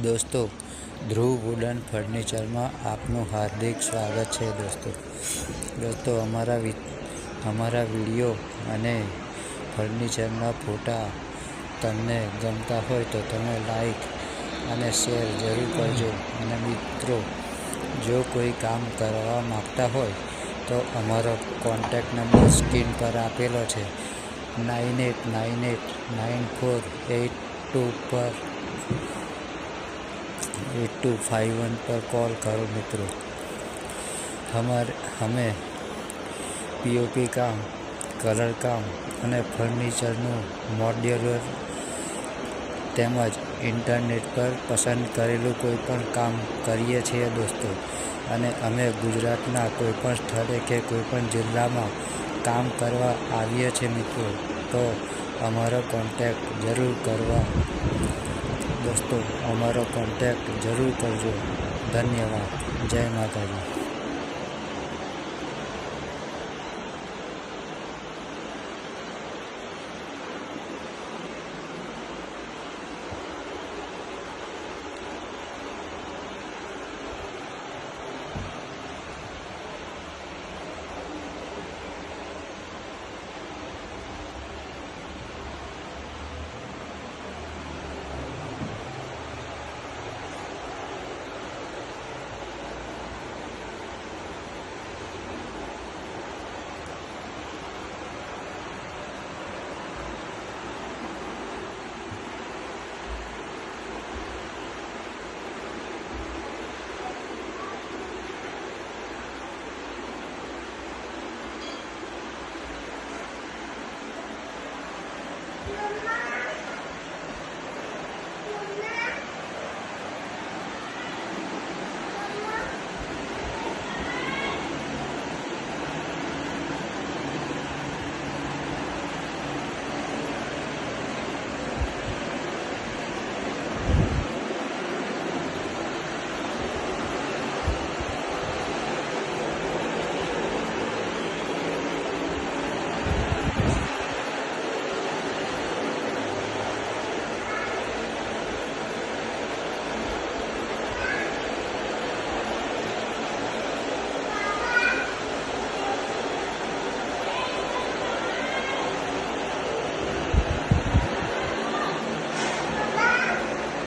દોસ્તો, ધ્રુવ વુડન ફર્નિચરમાં આપનું હાર્દિક સ્વાગત છે. દોસ્તો અમારા વિડીયો અને ફર્નિચરના ફોટા તમને ગમતા હોય તો તમે લાઈક અને શેર જરૂર કરજો. અને મિત્રો, જો કોઈ કામ કરવા માગતા હોય તો અમારો કોન્ટેક્ટ નંબર સ્ક્રીન પર આપેલો છે. 9898948251 પર કોલ કરો મિત્રો. અમે પીઓપી કામ, કલર કામ અને ફર્નિચરનું મોડ્યુલર તેમજ ઇન્ટરનેટ પર પસંદ કરેલું કોઈપણ કામ કરીએ છીએ દોસ્તો. અને અમે ગુજરાતના કોઈપણ સ્થળે કે કોઈપણ જિલ્લામાં કામ કરવા આવીએ છીએ મિત્રો. તો અમારો કોન્ટેક્ટ જરૂર કરવા દોસ્તો, અમારો કોન્ટેક્ટ જરૂર કરજો. ધન્યવાદ. જય માતાજી.